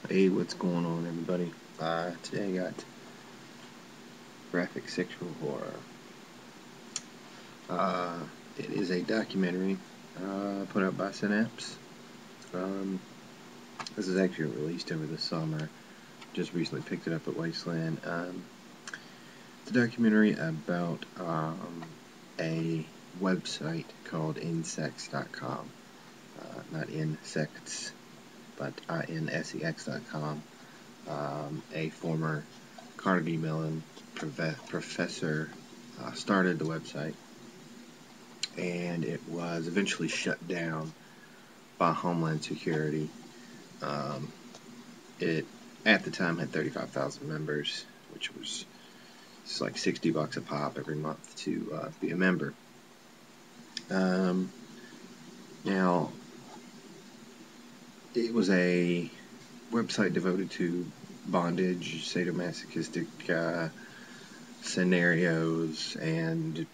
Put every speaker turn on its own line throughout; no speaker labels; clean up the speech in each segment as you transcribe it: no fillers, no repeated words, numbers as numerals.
Hey, what's going on, everybody? Today I got graphic sexual horror. Uh, it is a documentary put out by Synapse. Um, this is actually released over the summer. Just recently picked it up at Wasteland. It's a documentary about a website called insects.com. Not insects, but insects.com. A former Carnegie Mellon professor started the website, and it was eventually shut down by Homeland Security. It at the time had 35,000 members, which was it's like $60 a pop every month to be a member. Now, it was a website devoted to bondage, sadomasochistic scenarios, and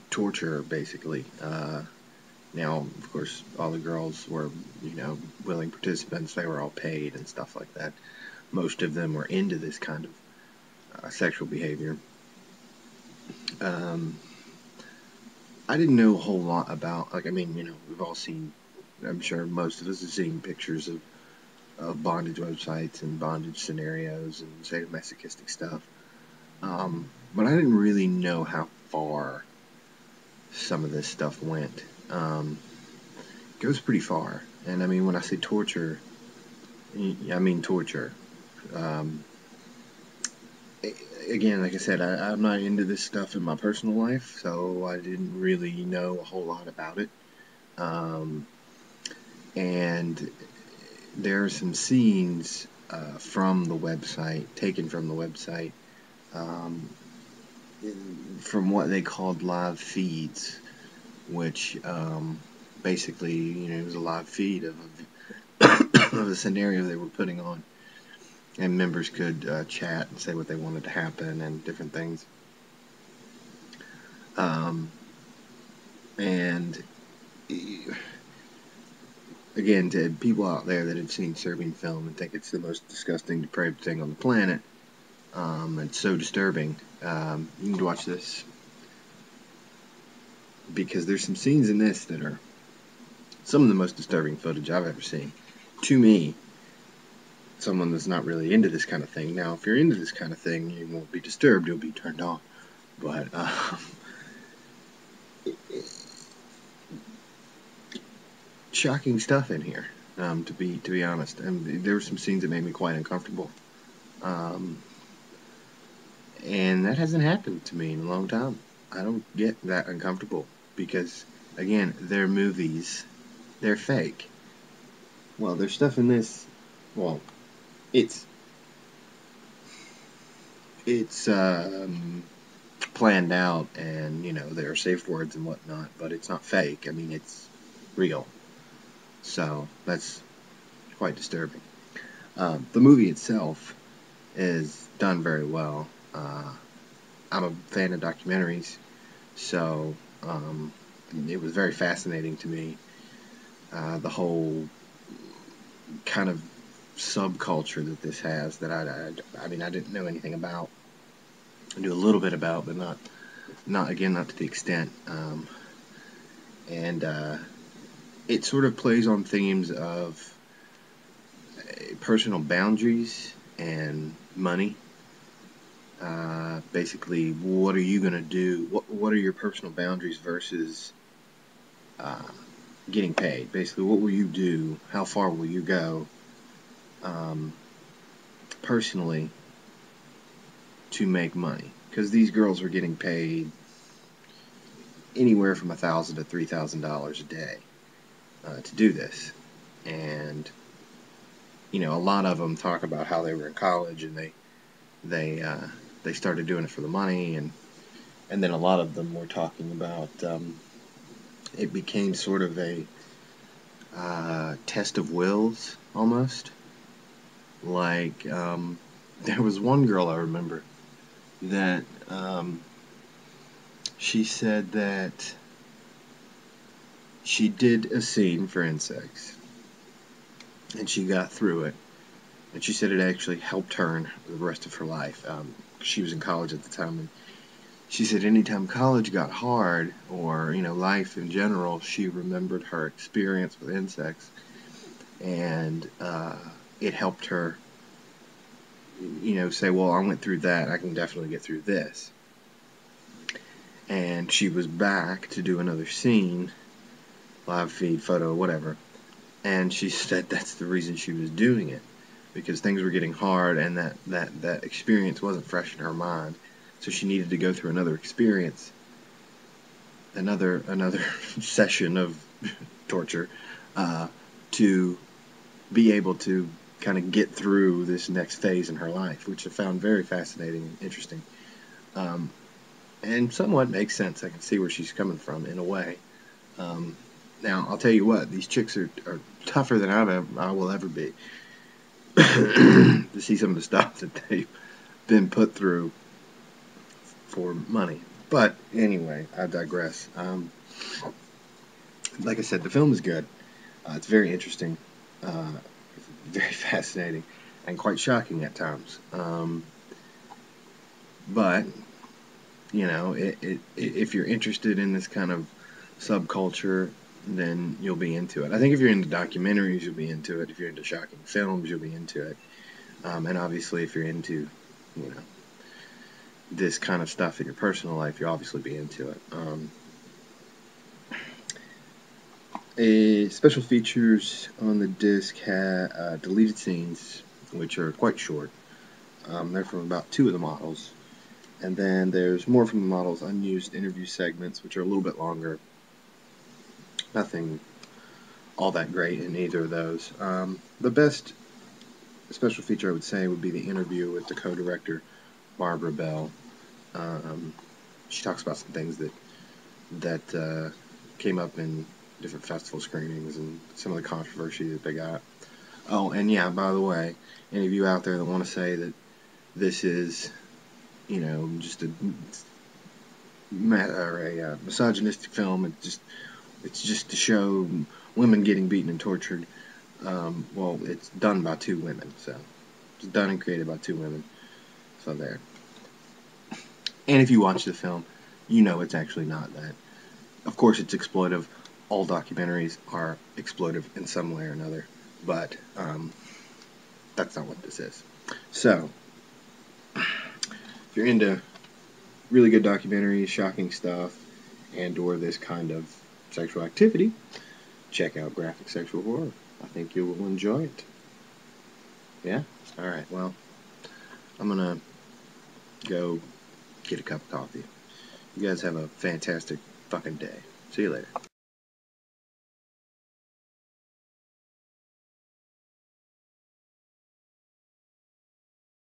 torture, basically. Now, of course, all the girls were, willing participants. They were all paid and stuff like that. Most of them were into this kind of sexual behavior. I didn't know a whole lot about, we've all seen, I'm sure most of us have seen pictures of bondage websites and bondage scenarios and sadomasochistic stuff. But I didn't really know how far some of this stuff went. It goes pretty far. And I mean, when I say torture, I mean torture. Um, Again, like I said, I'm not into this stuff in my personal life, so I didn't really know a whole lot about it. And there are some scenes from the website, taken from the website, um, from what they called live feeds, which basically, it was a live feed of a scenario they were putting on, and members could chat and say what they wanted to happen and different things. And again, to people out there that have seen Serbian film and think it's the most disgusting, depraved thing on the planet, it's so disturbing. You need to watch this, because there's some scenes in this that are some of the most disturbing footage I've ever seen. To me, someone that's not really into this kind of thing. Now, if you're into this kind of thing, you won't be disturbed, you'll be turned on. But shocking stuff in here, to be honest. And there were some scenes that made me quite uncomfortable. And that hasn't happened to me in a long time. I don't get that uncomfortable because, again, they're movies. They're fake. Well, there's stuff in this. Well, it's planned out, and there are safe words and whatnot, but it's not fake. I mean, it's real. So that's quite disturbing. The movie itself is done very well. I'm a fan of documentaries, so it was very fascinating to me. The whole kind of subculture that this has that I didn't know anything about. I knew a little bit about, but not to the extent. And it sort of plays on themes of personal boundaries and money. Basically, what are you going to do? What are your personal boundaries versus getting paid? Basically, what will you do? How far will you go personally to make money? Because these girls are getting paid anywhere from $1,000 to $3,000 a day to do this. And a lot of them talk about how they were in college and they started doing it for the money, and then a lot of them were talking about it became sort of a test of wills almost. Like there was one girl I remember that she said that she did a scene for insects and she got through it, And she said it actually helped her in the rest of her life. She was in college at the time, and she said anytime college got hard, or life in general, she remembered her experience with insects, and it helped her, say, well, I went through that, I can definitely get through this. And she was back to do another scene, live feed, photo, whatever, and she said that's the reason she was doing it, because things were getting hard, and that experience wasn't fresh in her mind, so she needed to go through another experience, another session of torture, to be able to kind of get through this next phase in her life, which I found very fascinating and interesting, and somewhat makes sense. I can see where she's coming from in a way. Now, I'll tell you what, these chicks are tougher than I will ever be. To see some of the stuff that they've been put through for money. But anyway, I digress. Like I said, the film is good. It's very interesting, very fascinating, and quite shocking at times. But if you're interested in this kind of subculture, then you'll be into it. I think if you're into documentaries, you'll be into it. If you're into shocking films, you'll be into it. And obviously, if you're into, this kind of stuff in your personal life, you'll obviously be into it. Special features on the disc had deleted scenes, which are quite short. They're from about 2 of the models. And then there's more from the models, unused interview segments, which are a little bit longer. Nothing all that great in either of those. The best special feature I would say would be the interview with the co-director, Barbara Bell. She talks about some things that came up in different festival screenings and some of the controversy that they got. Oh, and yeah, by the way, any of you out there that want to say that this is, just a misogynistic film, it's just to show women getting beaten and tortured. Well, it's done by 2 women, so it's done and created by 2 women. So there. And if you watch the film, it's actually not that. Of course, it's exploitive. All documentaries are exploitive in some way or another, but that's not what this is. So, if you're into really good documentaries, shocking stuff, and/or this kind of sexual activity, check out Graphic Sexual Horror. I think you will enjoy it. Yeah? Alright, well, I'm gonna go get a cup of coffee. You guys have a fantastic fucking day. See you later.